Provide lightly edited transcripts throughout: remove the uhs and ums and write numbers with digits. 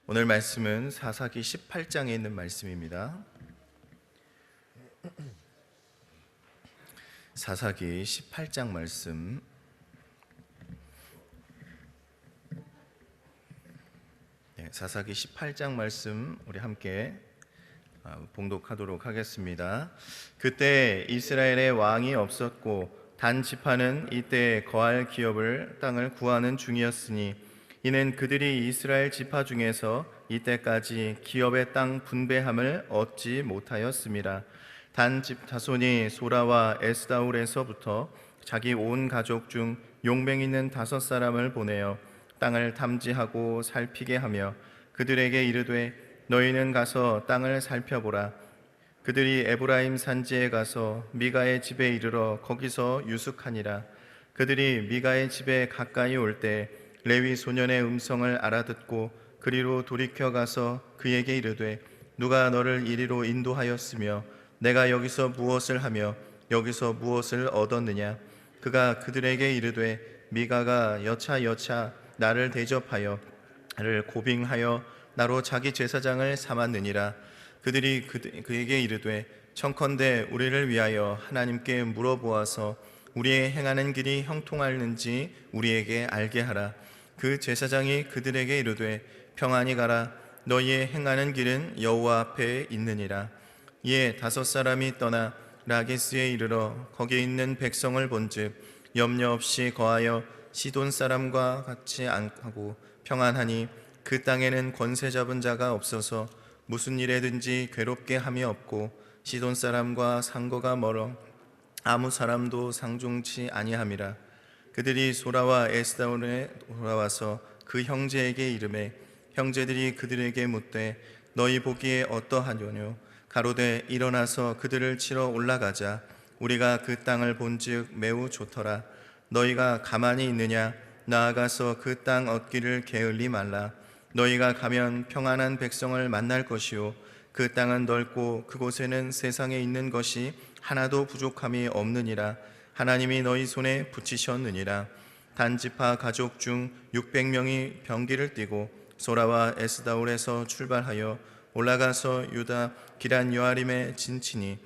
오늘 말씀은 사사기 18장에 있는 말씀입니다. 사사기 18장 말씀, 사사기 18장 말씀 우리 함께 봉독하도록 하겠습니다. 그때 이스라엘의 왕이 없었고 단 지파는 이때 거할 기업을 땅을 구하는 중이었으니 이는 그들이 이스라엘 지파 중에서 이때까지 기업의 땅 분배함을 얻지 못하였습니다. 단 집 자손이 소라와 에스다울에서부터 자기 온 가족 중 용맹 있는 5사람을 보내어 땅을 탐지하고 살피게 하며 그들에게 이르되 너희는 가서 땅을 살펴보라. 그들이 에브라임 산지에 가서 미가의 집에 이르러 거기서 유숙하니라. 그들이 미가의 집에 가까이 올 때 레위 소년의 음성을 알아듣고 그리로 돌이켜 가서 그에게 이르되 누가 너를 이리로 인도하였으며 내가 여기서 무엇을 하며 여기서 무엇을 얻었느냐. 그가 그들에게 이르되 미가가 여차 나를 대접하여 나를 고빙하여 나로 자기 제사장을 삼았느니라. 그들이 그에게 이르되 청컨대 우리를 위하여 하나님께 물어보아서 우리의 행하는 길이 형통하는지 우리에게 알게 하라. 그 제사장이 그들에게 이르되 평안히 가라. 너희의 행하는 길은 여호와 앞에 있느니라. 이에 5사람이 떠나 라게스에 이르러 거기 있는 백성을 본즉 염려 없이 거하여 시돈 사람과 같이 안하고 평안하니 그 땅에는 권세 잡은 자가 없어서 무슨 일에든지 괴롭게 함이 없고 시돈 사람과 상거가 멀어 아무 사람도 상종치 아니함이라. 그들이 소라와 에스다올에 돌아와서 그 형제에게 이르매 형제들이 그들에게 묻되 너희 보기에 어떠하뇨. 가로되 일어나서 그들을 치러 올라가자. 우리가 그 땅을 본즉 매우 좋더라. 너희가 가만히 있느냐. 나아가서 그 땅 얻기를 게을리 말라. 너희가 가면 평안한 백성을 만날 것이요 그 땅은 넓고 그곳에는 세상에 있는 것이 하나도 부족함이 없느니라. 하나님이 너희 손에 붙이셨느니라. 단지파 가족 중 600명이 병기를 띠고 소라와 에스다올에서 출발하여 올라가서 유다 기란 여아림에 진치니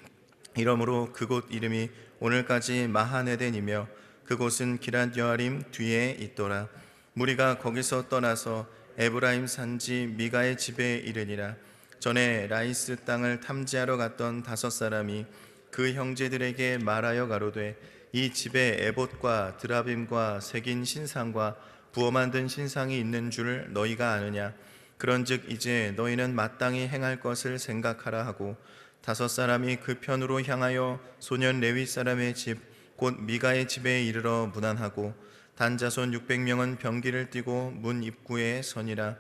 이러므로 그곳 이름이 오늘까지 마하네덴이며 그곳은 기란 여아림 뒤에 있더라. 무리가 거기서 떠나서 에브라임 산지 미가의 집에 이르니라. 전에 라이스 땅을 탐지하러 갔던 5사람이 그 형제들에게 말하여 가로되 이 집에 에봇과 드라빔과 새긴 신상과 부어 만든 신상이 있는 줄 너희가 아느냐. 그런즉 이제 너희는 마땅히 행할 것을 생각하라 하고 5사람이 그 편으로 향하여 소년 레위 사람의 집 곧 미가의 집에 이르러 문안하고 단자손 600명은 병기를 띠고 문 입구에 서니라.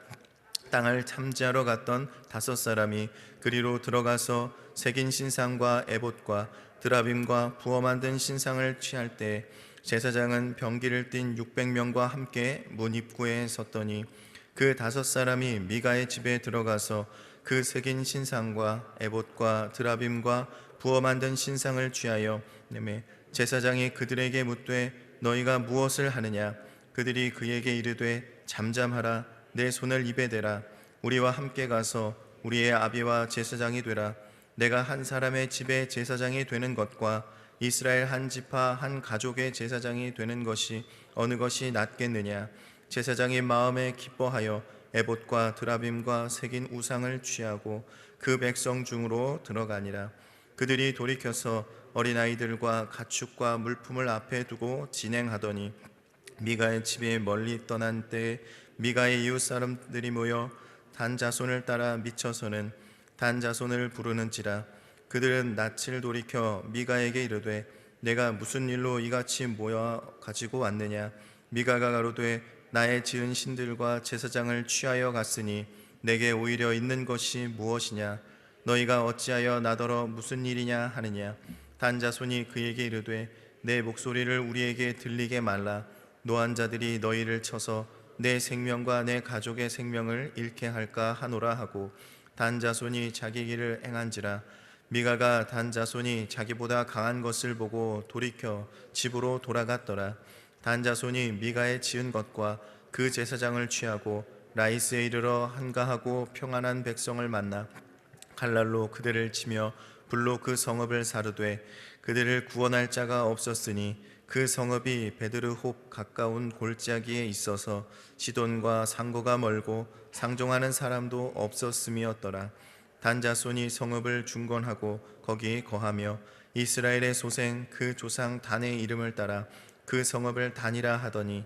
땅을 탐지하러 갔던 5사람이 그리로 들어가서 새긴 신상과 에봇과 드라빔과 부어 만든 신상을 취할 때 제사장은 병기를 띤 600명과 함께 문 입구에 섰더니 그 5사람이 미가의 집에 들어가서 그 새긴 신상과 에봇과 드라빔과 부어 만든 신상을 취하여 내매 제사장이 그들에게 묻되 너희가 무엇을 하느냐. 그들이 그에게 이르되 잠잠하라. 내 손을 입에 대라. 우리와 함께 가서 우리의 아비와 제사장이 되라. 내가 한 사람의 집에 제사장이 되는 것과 이스라엘 한 지파 한 가족의 제사장이 되는 것이 어느 것이 낫겠느냐. 제사장이 마음에 기뻐하여 에봇과 드라빔과 새긴 우상을 취하고 그 백성 중으로 들어가니라. 그들이 돌이켜서 어린아이들과 가축과 물품을 앞에 두고 진행하더니 미가의 집에 멀리 떠난 때에 미가의 이웃 사람들이 모여 단 자손을 따라 미쳐서는 단 자손을 부르는지라. 그들은 낯을 돌이켜 미가에게 이르되 내가 무슨 일로 이같이 모여 가지고 왔느냐. 미가가 가로되 나의 지은 신들과 제사장을 취하여 갔으니 내게 오히려 있는 것이 무엇이냐. 너희가 어찌하여 나더러 무슨 일이냐 하느냐. 단 자손이 그에게 이르되 내 목소리를 우리에게 들리게 말라. 노한 자들이 너희를 쳐서 내 생명과 내 가족의 생명을 잃게 할까 하노라 하고 단 자손이 자기 길을 행한지라. 미가가 단 자손이 자기보다 강한 것을 보고 돌이켜 집으로 돌아갔더라. 단 자손이 미가의 지은 것과 그 제사장을 취하고 라이스에 이르러 한가하고 평안한 백성을 만나 칼날로 그들을 치며 불로 그 성읍을 사르되 그들을 구원할 자가 없었으니 그 성읍이 베드르홉 가까운 골짜기에 있어서 시돈과 상고가 멀고 상종하는 사람도 없었음이었더라. 단 자손이 성읍을 중건하고 거기 거하며 이스라엘의 소생 그 조상 단의 이름을 따라 그 성읍을 단이라 하더니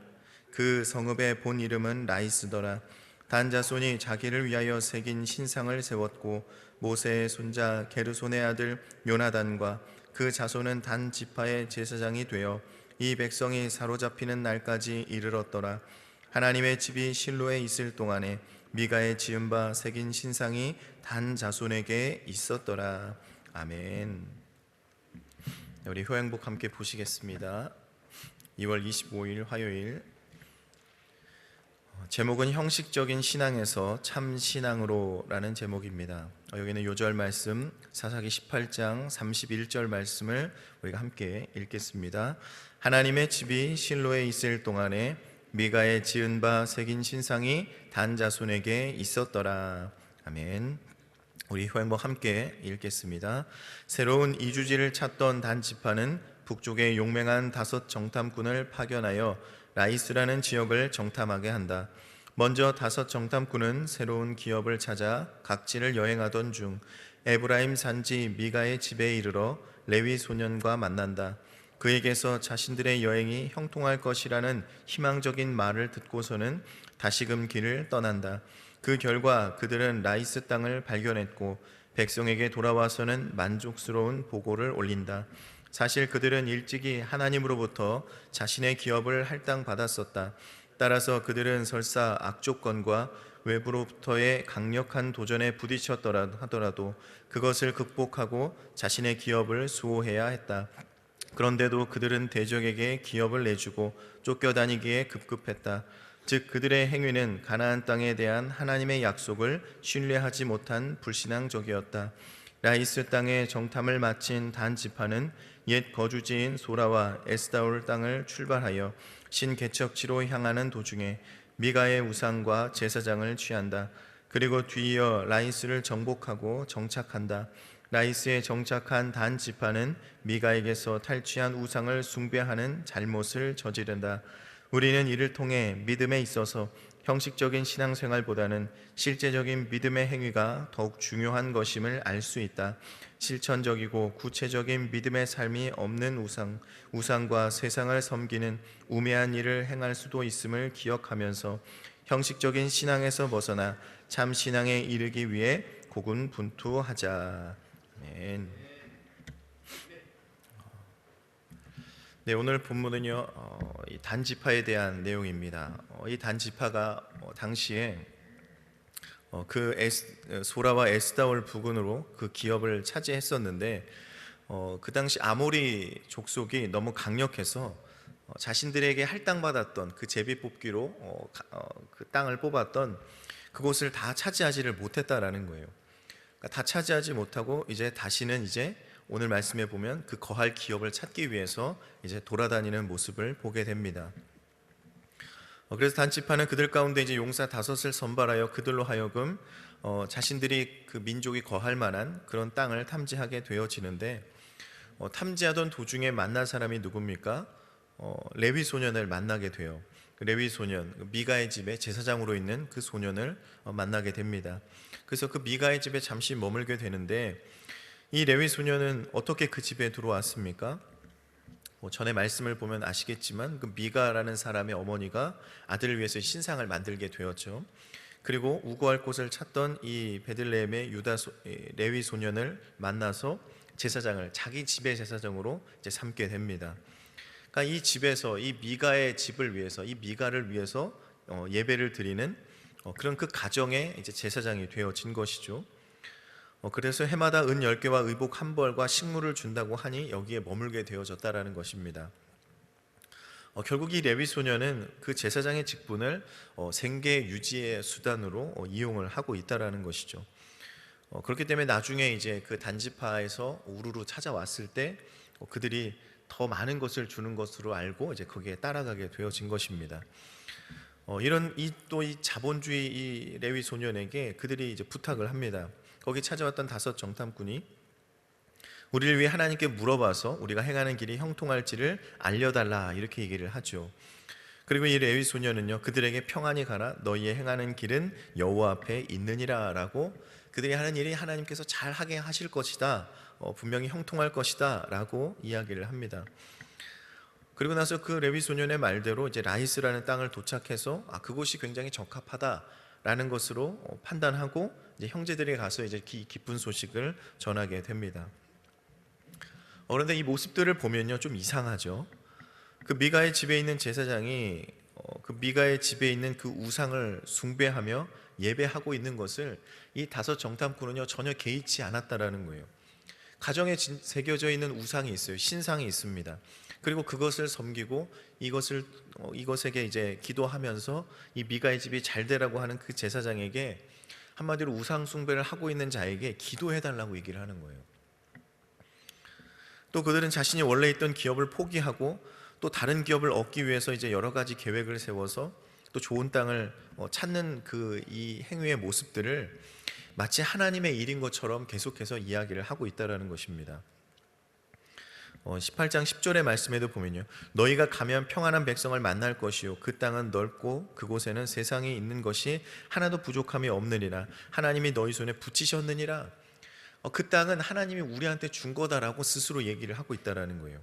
그 성읍의 본 이름은 라이스더라. 단 자손이 자기를 위하여 새긴 신상을 세웠고 모세의 손자 게르손의 아들 요나단과 그 자손은 단 지파의 제사장이 되어 이 백성이 사로잡히는 날까지 이르렀더라. 하나님의 집이 실로에 있을 동안에 미가의 지은 바 새긴 신상이 단 자손에게 있었더라. 아멘. 우리 효행복 함께 보시겠습니다. 2월 25일 화요일. 제목은 형식적인 신앙에서 참 신앙으로라는 제목입니다. 여기는 요절 말씀 사사기 18장 31절 말씀을 우리가 함께 읽겠습니다. 하나님의 집이 실로에 있을 동안에 미가의 지은 바 새긴 신상이 단 자손에게 있었더라. 아멘. 우리 효행복 함께 읽겠습니다. 새로운 이주지를 찾던 단 지파는 북쪽의 용맹한 5 정탐꾼을 파견하여 라이스라는 지역을 정탐하게 한다. 먼저 5 정탐꾼은 새로운 기업을 찾아 각지를 여행하던 중 에브라임 산지 미가의 집에 이르러 레위 소년과 만난다. 그에게서 자신들의 여행이 형통할 것이라는 희망적인 말을 듣고서는 다시금 길을 떠난다. 그 결과 그들은 라이스 땅을 발견했고 백성에게 돌아와서는 만족스러운 보고를 올린다. 사실 그들은 일찍이 하나님으로부터 자신의 기업을 할당받았었다. 따라서 그들은 설사 악조건과 외부로부터의 강력한 도전에 부딪혔더라 하더라도 그것을 극복하고 자신의 기업을 수호해야 했다. 그런데도 그들은 대적에게 기업을 내주고 쫓겨다니기에 급급했다. 즉 그들의 행위는 가나안 땅에 대한 하나님의 약속을 신뢰하지 못한 불신앙적이었다. 라이스 땅의 정탐을 마친 단 지파는 옛 거주지인 소라와 에스다올 땅을 출발하여 신개척지로 향하는 도중에 미가의 우상과 제사장을 취한다. 그리고 뒤이어 라이스를 정복하고 정착한다. 라이스에 정착한 단 지파는 미가에게서 탈취한 우상을 숭배하는 잘못을 저지른다. 우리는 이를 통해 믿음에 있어서 형식적인 신앙생활보다는 실제적인 믿음의 행위가 더욱 중요한 것임을 알 수 있다. 실천적이고 구체적인 믿음의 삶이 없는 우상과 세상을 섬기는 우매한 일을 행할 수도 있음을 기억하면서 형식적인 신앙에서 벗어나 참 신앙에 이르기 위해 고군분투하자. 아멘. 네, 오늘 본문은요, 이 단지파에 대한 내용입니다. 이 단지파가 당시에 소라와 에스다올 부근으로 그 기업을 차지했었는데 그 당시 아모리 족속이 너무 강력해서 자신들에게 할당받았던 그 제비 뽑기로 그 땅을 뽑았던 그곳을 다 차지하지를 못했다라는 거예요. 그러니까 다 차지하지 못하고 다시는 오늘 말씀에 보면 그 거할 기업을 찾기 위해서 돌아다니는 모습을 보게 됩니다. 그래서 단지파는 그들 가운데 용사 5을 선발하여 그들로 하여금 자신들이 그 민족이 거할 만한 그런 땅을 탐지하게 되어지는데 탐지하던 도중에 만난 사람이 누굽니까? 레위 소년을 만나게 돼요. 그 레위 소년, 미가의 집에 제사장으로 있는 그 소년을 만나게 됩니다. 그래서 그 미가의 집에 잠시 머물게 되는데 이 레위 소년은 어떻게 그 집에 들어왔습니까? 전에 말씀을 보면 아시겠지만 그 미가라는 사람의 어머니가 아들을 위해서 신상을 만들게 되었죠. 그리고 우거할 곳을 찾던 이 베들레헴의 레위 소년을 만나서 제사장을 자기 집의 제사장으로 삼게 됩니다. 그러니까 이 집에서 이 미가의 집을 위해서 이 미가를 위해서 예배를 드리는 그런 그 가정의 제사장이 되어진 것이죠. 그래서 해마다 은 10개와 의복 1벌과 식물을 준다고 하니 여기에 머물게 되어졌다라는 것입니다. 결국 이 레위 소년은 그 제사장의 직분을 생계 유지의 수단으로 이용을 하고 있다라는 것이죠. 그렇기 때문에 나중에 그 단지파에서 우르르 찾아왔을 때 그들이 더 많은 것을 주는 것으로 알고 거기에 따라가게 되어진 것입니다. 이런 이 자본주의 이 레위 소년에게 그들이 이제 부탁을 합니다. 거기 찾아왔던 5 정탐꾼이 우리를 위해 하나님께 물어봐서 우리가 행하는 길이 형통할지를 알려달라 이렇게 얘기를 하죠. 그리고 이 레위 소년은요, 그들에게 평안히 가라, 너희의 행하는 길은 여호와 앞에 있느니라 라고, 그들이 하는 일이 하나님께서 잘 하게 하실 것이다, 분명히 형통할 것이다 라고 이야기를 합니다. 그리고 나서 그 레위 소년의 말대로 이제 라이스라는 땅을 도착해서 그곳이 굉장히 적합하다라는 것으로 판단하고 이제 형제들이 가서 이제 기쁜 소식을 전하게 됩니다. 그런데 이 모습들을 보면요, 좀 이상하죠. 그 미가의 집에 있는 제사장이 그 미가의 집에 있는 그 우상을 숭배하며 예배하고 있는 것을 이 5 정탐꾼은요 전혀 개의치 않았다라는 거예요. 가정에 새겨져 있는 우상이 있어요. 신상이 있습니다. 그리고 그것을 섬기고 이것에게 이제 기도하면서 이 미가의 집이 잘 되라고 하는 그 제사장에게, 한마디로 우상 숭배를 하고 있는 자에게 기도해 달라고 얘기를 하는 거예요. 또 그들은 자신이 원래 있던 기업을 포기하고 또 다른 기업을 얻기 위해서 이제 여러 가지 계획을 세워서 또 좋은 땅을 찾는 그 이 행위의 모습들을 마치 하나님의 일인 것처럼 계속해서 이야기를 하고 있다라는 것입니다. 18장 10절의 말씀에도 보면요, 너희가 가면 평안한 백성을 만날 것이요 그 땅은 넓고 그곳에는 세상에 있는 것이 하나도 부족함이 없느니라, 하나님이 너희 손에 붙이셨느니라. 그 땅은 하나님이 우리한테 준 거다라고 스스로 얘기를 하고 있다라는 거예요.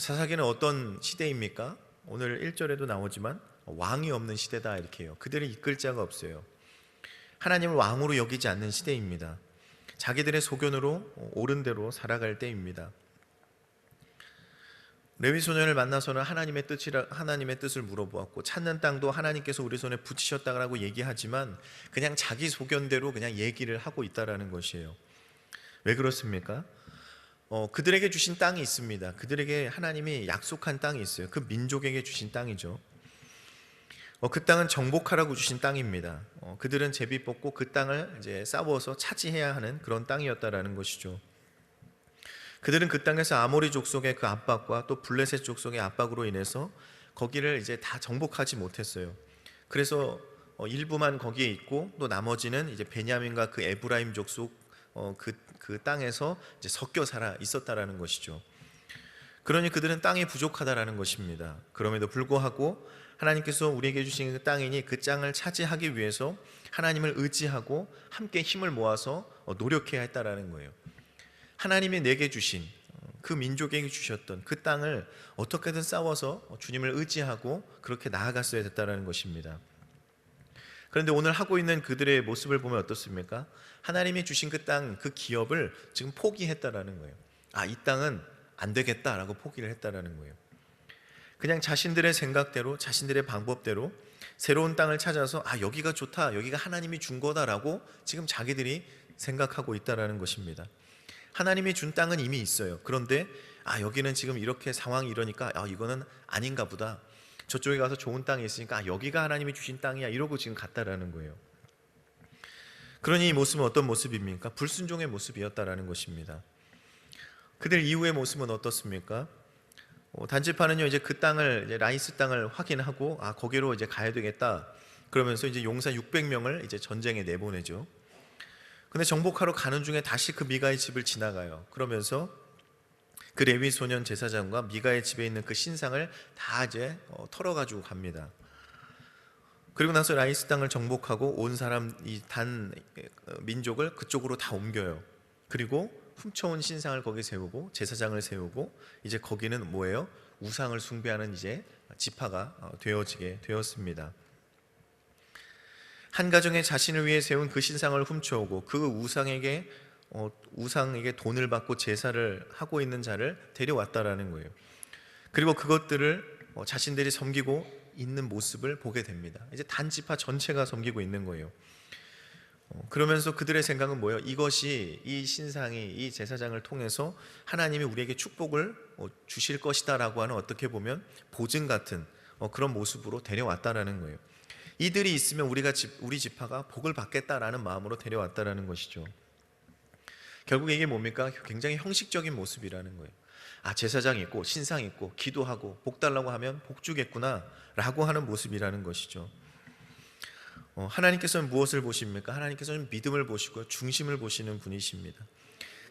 사사기는 어떤 시대입니까? 오늘 1절에도 나오지만 왕이 없는 시대다 이렇게 해요. 그들을 이끌 자가 없어요. 하나님을 왕으로 여기지 않는 시대입니다. 자기들의 소견으로 옳은 대로 살아갈 때입니다. 레위 소년을 만나서는 하나님의 뜻을 물어보았고, 찾는 땅도 하나님께서 우리 손에 붙이셨다고 얘기하지만 그냥 자기 소견대로 그냥 얘기를 하고 있다라는 것이에요. 왜 그렇습니까? 그들에게 주신 땅이 있습니다. 그들에게 하나님이 약속한 땅이 있어요. 그 민족에게 주신 땅이죠. 그 땅은 정복하라고 주신 땅입니다. 그들은 제비 뽑고 그 땅을 이제 싸워서 차지해야 하는 그런 땅이었다라는 것이죠. 그들은 그 땅에서 아모리 족속의 그 압박과 또 블레셋 족속의 압박으로 인해서 거기를 이제 다 정복하지 못했어요. 그래서 일부만 거기에 있고 또 나머지는 이제 베냐민과 그 에브라임 족속 그 땅에서 이제 섞여 살아 있었다라는 것이죠. 그러니 그들은 땅이 부족하다라는 것입니다. 그럼에도 불구하고 하나님께서 우리에게 주신 그 땅이니 그 땅을 차지하기 위해서 하나님을 의지하고 함께 힘을 모아서 노력해야 했다라는 거예요. 하나님이 내게 주신 그 민족에게 주셨던 그 땅을 어떻게든 싸워서 주님을 의지하고 그렇게 나아갔어야 됐다라는 것입니다. 그런데 오늘 하고 있는 그들의 모습을 보면 어떻습니까? 하나님이 주신 그 땅, 그 기업을 지금 포기했다라는 거예요. 이 땅은 안 되겠다라고 포기를 했다라는 거예요. 그냥 자신들의 생각대로, 자신들의 방법대로 새로운 땅을 찾아서 여기가 좋다, 여기가 하나님이 준 거다라고 지금 자기들이 생각하고 있다라는 것입니다. 하나님이 준 땅은 이미 있어요. 그런데 여기는 지금 이렇게 상황이 이러니까 이거는 아닌가 보다, 저쪽에 가서 좋은 땅이 있으니까 여기가 하나님이 주신 땅이야 이러고 지금 갔다라는 거예요. 그러니 이 모습은 어떤 모습입니까? 불순종의 모습이었다라는 것입니다. 그들 이후의 모습은 어떻습니까? 단지파는요 이제 그 땅을, 이제 라이스 땅을 확인하고 거기로 이제 가야 되겠다 그러면서 이제 용사 600명을 이제 전쟁에 내보내죠. 근데 정복하러 가는 중에 다시 그 미가의 집을 지나가요. 그러면서 그 레위 소년 제사장과 미가의 집에 있는 그 신상을 다 이제 털어가지고 갑니다. 그리고 나서 라이스 땅을 정복하고 온 사람 이 단 민족을 그쪽으로 다 옮겨요. 그리고 훔쳐온 신상을 거기 세우고 제사장을 세우고 이제 거기는 뭐예요? 우상을 숭배하는 이제 지파가 되어지게 되었습니다. 한 가정에 자신을 위해 세운 그 신상을 훔쳐오고 그 우상에게 돈을 받고 제사를 하고 있는 자를 데려왔다라는 거예요. 그리고 그것들을 자신들이 섬기고 있는 모습을 보게 됩니다. 이제 단 지파 전체가 섬기고 있는 거예요. 그러면서 그들의 생각은 뭐예요? 이것이, 이 신상이 이 제사장을 통해서 하나님이 우리에게 축복을 주실 것이다라고 하는, 어떻게 보면 보증 같은 그런 모습으로 데려왔다라는 거예요. 이들이 있으면 우리 지파가 복을 받겠다라는 마음으로 데려왔다라는 것이죠. 결국 이게 뭡니까? 굉장히 형식적인 모습이라는 거예요. 제사장 있고 신상 있고 기도하고 복 달라고 하면 복 주겠구나 라고 하는 모습이라는 것이죠. 하나님께서는 무엇을 보십니까? 하나님께서는 믿음을 보시고 중심을 보시는 분이십니다.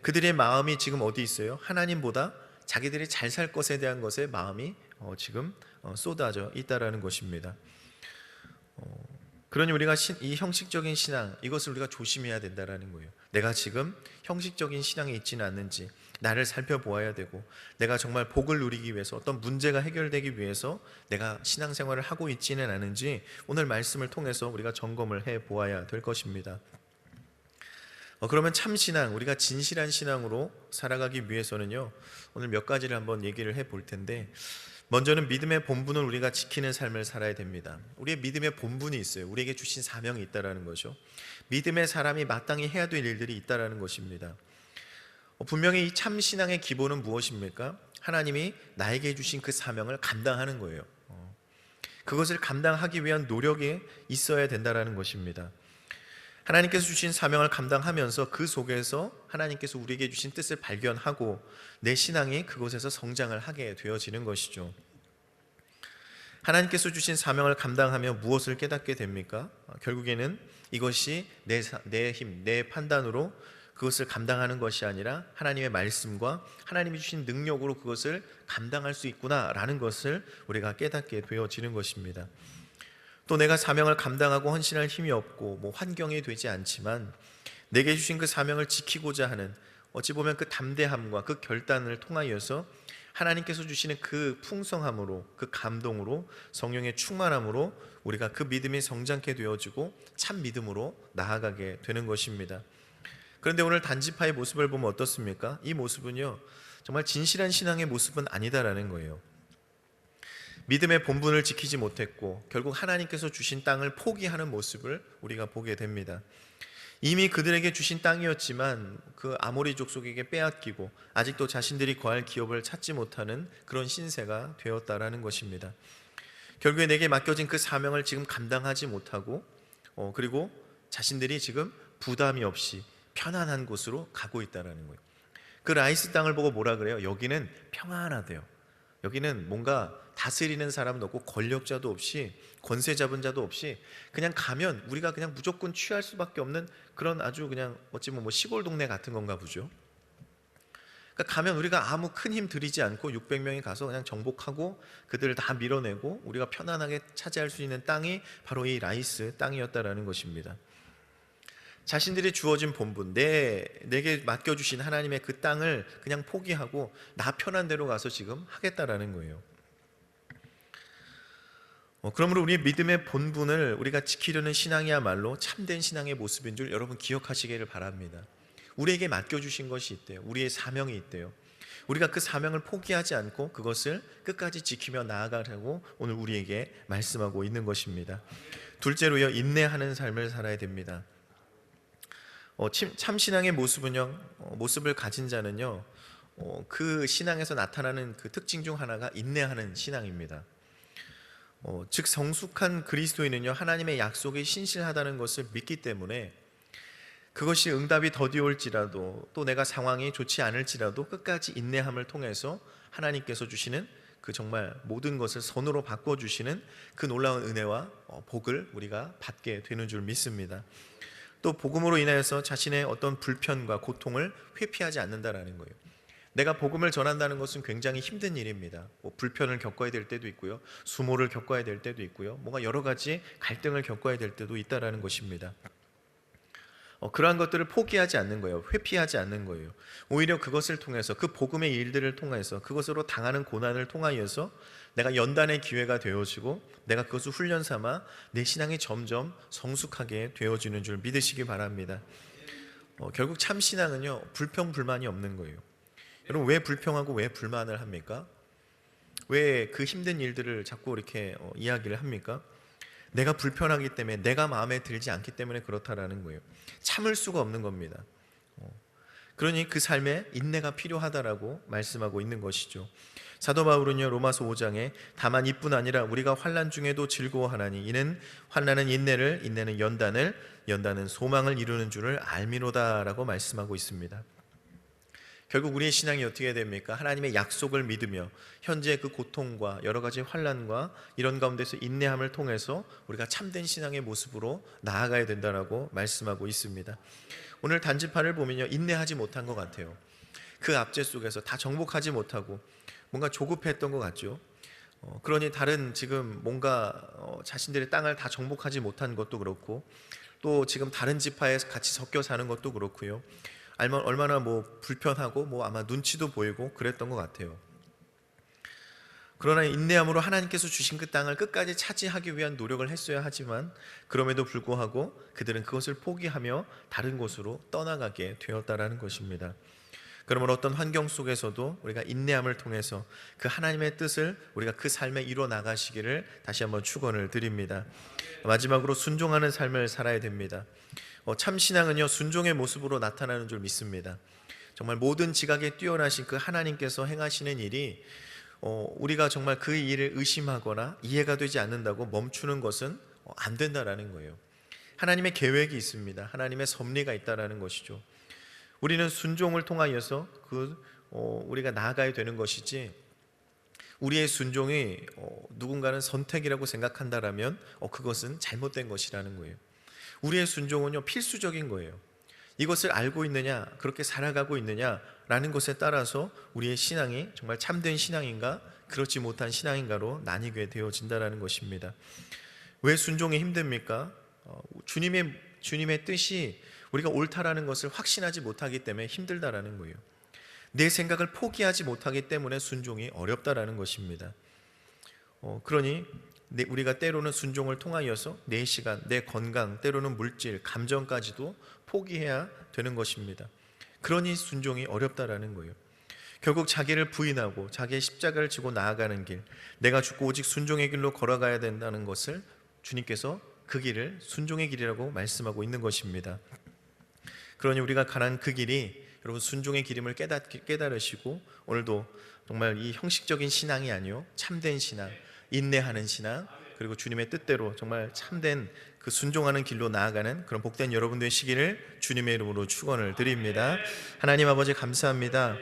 그들의 마음이 지금 어디 있어요? 하나님보다 자기들이 잘 살 것에 대한 것에 마음이 지금 쏟아져 있다라는 것입니다. 그러니 우리가 이 형식적인 신앙, 이것을 우리가 조심해야 된다라는 거예요. 내가 지금 형식적인 신앙에 있지는 않는지 나를 살펴보아야 되고, 내가 정말 복을 누리기 위해서, 어떤 문제가 해결되기 위해서 내가 신앙생활을 하고 있지는 않은지 오늘 말씀을 통해서 우리가 점검을 해 보아야 될 것입니다. 그러면 참 신앙, 우리가 진실한 신앙으로 살아가기 위해서는요, 오늘 몇 가지를 한번 얘기를 해 볼 텐데, 먼저는 믿음의 본분을 우리가 지키는 삶을 살아야 됩니다. 우리의 믿음의 본분이 있어요. 우리에게 주신 사명이 있다라는 거죠. 믿음의 사람이 마땅히 해야 될 일들이 있다라는 것입니다. 분명히 이 참 신앙의 기본은 무엇입니까? 하나님이 나에게 주신 그 사명을 감당하는 거예요. 그것을 감당하기 위한 노력이 있어야 된다라는 것입니다. 하나님께서 주신 사명을 감당하면서 그 속에서 하나님께서 우리에게 주신 뜻을 발견하고 내 신앙이 그곳에서 성장을 하게 되어지는 것이죠. 하나님께서 주신 사명을 감당하며 무엇을 깨닫게 됩니까? 결국에는 이것이 내 힘, 내 판단으로 그것을 감당하는 것이 아니라 하나님의 말씀과 하나님이 주신 능력으로 그것을 감당할 수 있구나라는 것을 우리가 깨닫게 되어지는 것입니다. 또 내가 사명을 감당하고 헌신할 힘이 없고 환경이 되지 않지만 내게 주신 그 사명을 지키고자 하는, 어찌 보면 그 담대함과 그 결단을 통하여서 하나님께서 주시는 그 풍성함으로, 그 감동으로, 성령의 충만함으로 우리가 그 믿음이 성장케 되어지고 참 믿음으로 나아가게 되는 것입니다. 그런데 오늘 단지파의 모습을 보면 어떻습니까? 이 모습은요, 정말 진실한 신앙의 모습은 아니다라는 거예요. 믿음의 본분을 지키지 못했고 결국 하나님께서 주신 땅을 포기하는 모습을 우리가 보게 됩니다. 이미 그들에게 주신 땅이었지만 그 아모리 족속에게 빼앗기고 아직도 자신들이 거할 기업을 찾지 못하는 그런 신세가 되었다라는 것입니다. 결국에 내게 맡겨진 그 사명을 지금 감당하지 못하고 그리고 자신들이 지금 부담이 없이 편안한 곳으로 가고 있다는 거예요. 그 라이스 땅을 보고 뭐라 그래요? 여기는 평안하대요. 여기는 뭔가 다스리는 사람도 없고 권력자도 없이 권세 잡은 자도 없이 그냥 가면 우리가 그냥 무조건 취할 수밖에 없는 그런 아주 그냥 어찌 보면 시골 동네 같은 건가 보죠. 그러니까 가면 우리가 아무 큰 힘 들이지 않고 600명이 가서 그냥 정복하고 그들을 다 밀어내고 우리가 편안하게 차지할 수 있는 땅이 바로 이 라이스 땅이었다라는 것입니다. 자신들이 주어진 본분, 내게 맡겨주신 하나님의 그 땅을 그냥 포기하고 나 편한 대로 가서 지금 하겠다라는 거예요. 그러므로 우리의 믿음의 본분을 우리가 지키려는 신앙이야말로 참된 신앙의 모습인 줄 여러분 기억하시기를 바랍니다. 우리에게 맡겨주신 것이 있대요. 우리의 사명이 있대요. 우리가 그 사명을 포기하지 않고 그것을 끝까지 지키며 나아가라고 오늘 우리에게 말씀하고 있는 것입니다. 둘째로요, 인내하는 삶을 살아야 됩니다. 참 신앙의 모습을 가진 자는요, 그 신앙에서 나타나는 그 특징 중 하나가 인내하는 신앙입니다. 즉 성숙한 그리스도인은요, 하나님의 약속이 신실하다는 것을 믿기 때문에 그것이 응답이 더디올지라도 또 내가 상황이 좋지 않을지라도 끝까지 인내함을 통해서 하나님께서 주시는 그 정말 모든 것을 선으로 바꿔주시는 그 놀라운 은혜와 복을 우리가 받게 되는 줄 믿습니다. 또 복음으로 인하여서 자신의 어떤 불편과 고통을 회피하지 않는다라는 거예요. 내가 복음을 전한다는 것은 굉장히 힘든 일입니다. 불편을 겪어야 될 때도 있고요, 수모를 겪어야 될 때도 있고요, 뭔가 여러 가지 갈등을 겪어야 될 때도 있다라는 것입니다. 그러한 것들을 포기하지 않는 거예요. 회피하지 않는 거예요. 오히려 그것을 통해서, 그 복음의 일들을 통해서, 그것으로 당하는 고난을 통하여서 내가 연단의 기회가 되어지고 내가 그것을 훈련 삼아 내 신앙이 점점 성숙하게 되어지는 줄 믿으시기 바랍니다. 결국 참 신앙은요, 불평 불만이 없는 거예요. 여러분, 왜 불평하고 왜 불만을 합니까? 왜 그 힘든 일들을 자꾸 이렇게 이야기를 합니까? 내가 불편하기 때문에, 내가 마음에 들지 않기 때문에 그렇다라는 거예요. 참을 수가 없는 겁니다. 그러니 그 삶에 인내가 필요하다라고 말씀하고 있는 것이죠. 사도 바울은요, 로마서 5장에 다만 이뿐 아니라 우리가 환난 중에도 즐거워하나니 이는 환난은 인내를, 인내는 연단을, 연단은 소망을 이루는 줄을 알미로다라고 말씀하고 있습니다. 결국 우리의 신앙이 어떻게 됩니까? 하나님의 약속을 믿으며 현재 그 고통과 여러 가지 환난과 이런 가운데서 인내함을 통해서 우리가 참된 신앙의 모습으로 나아가야 된다라고 말씀하고 있습니다. 오늘 단지파를 보면요, 인내하지 못한 것 같아요. 그 압제 속에서 다 정복하지 못하고 뭔가 조급했던 것 같죠. 그러니 다른 지금 뭔가 자신들의 땅을 다 정복하지 못한 것도 그렇고, 또 지금 다른 지파에 같이 섞여 사는 것도 그렇고요. 얼마나 불편하고 아마 눈치도 보이고 그랬던 것 같아요. 그러나 인내함으로 하나님께서 주신 그 땅을 끝까지 차지하기 위한 노력을 했어야 하지만, 그럼에도 불구하고 그들은 그것을 포기하며 다른 곳으로 떠나가게 되었다라는 것입니다. 그러면 어떤 환경 속에서도 우리가 인내함을 통해서 그 하나님의 뜻을 우리가 그 삶에 이루어 나가시기를 다시 한번 축원을 드립니다. 마지막으로 순종하는 삶을 살아야 됩니다. 참 신앙은요, 순종의 모습으로 나타나는 줄 믿습니다. 정말 모든 지각에 뛰어나신 그 하나님께서 행하시는 일이 우리가 정말 그 일을 의심하거나 이해가 되지 않는다고 멈추는 것은 안 된다라는 거예요. 하나님의 계획이 있습니다. 하나님의 섭리가 있다라는 것이죠. 우리는 순종을 통하여서 우리가 나아가야 되는 것이지, 우리의 순종이 누군가는 선택이라고 생각한다라면 그것은 잘못된 것이라는 거예요. 우리의 순종은요, 필수적인 거예요. 이것을 알고 있느냐, 그렇게 살아가고 있느냐라는 것에 따라서 우리의 신앙이 정말 참된 신앙인가, 그렇지 못한 신앙인가로 나뉘게 되어진다라는 것입니다. 왜 순종이 힘듭니까? 주님의 뜻이 우리가 옳다라는 것을 확신하지 못하기 때문에 힘들다라는 거예요. 내 생각을 포기하지 못하기 때문에 순종이 어렵다라는 것입니다. 그러니 우리가 때로는 순종을 통하여서 내 시간, 내 건강, 때로는 물질, 감정까지도 포기해야 되는 것입니다. 그러니 순종이 어렵다라는 거예요. 결국 자기를 부인하고 자기의 십자가를 지고 나아가는 길, 내가 죽고 오직 순종의 길로 걸어가야 된다는 것을 주님께서 그 길을 순종의 길이라고 말씀하고 있는 것입니다. 그러니 우리가 가는 그 길이 여러분 순종의 길임을 깨달으시고, 오늘도 정말 이 형식적인 신앙이 아니요, 참된 신앙, 인내하는 신앙, 그리고 주님의 뜻대로 정말 참된 그 순종하는 길로 나아가는 그런 복된 여러분 되시기를 주님의 이름으로 축원을 드립니다. 하나님 아버지 감사합니다.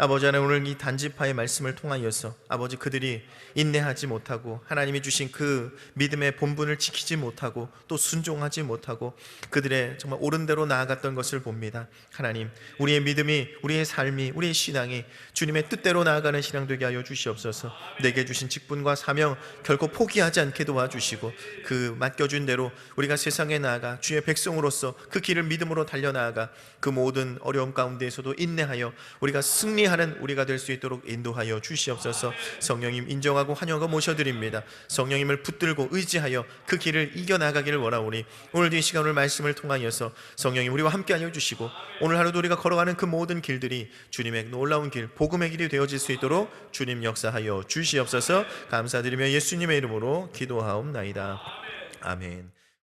아버지 하나님, 오늘 이 단지파의 말씀을 통하여서 아버지 그들이 인내하지 못하고 하나님이 주신 그 믿음의 본분을 지키지 못하고 또 순종하지 못하고 그들의 정말 옳은 대로 나아갔던 것을 봅니다. 하나님, 우리의 믿음이, 우리의 삶이, 우리의 신앙이 주님의 뜻대로 나아가는 신앙 되게 하여 주시옵소서. 내게 주신 직분과 사명 결코 포기하지 않게 도와주시고, 그 맡겨준 대로 우리가 세상에 나아가 주의 백성으로서 그 길을 믿음으로 달려나아가 그 모든 어려움 가운데에서도 인내하여 우리가 승리하는 우리가 될 수 있도록 인도하여 주시옵소서. 성령님 인정하고 환영하고 모셔드립니다. 성령님을 붙들고 의지하여 그 길을 이겨나가기를 원하오니, 오늘도 이 시간을 말씀을 통하여서 성령님 우리와 함께하여 주시고, 오늘 하루도 우리가 걸어가는 그 모든 길들이 주님의 놀라운 길, 복음의 길이 되어질 수 있도록 주님 역사하여 주시옵소서. 감사드리며 예수님의 이름으로 기도하옵나이다. 아멘.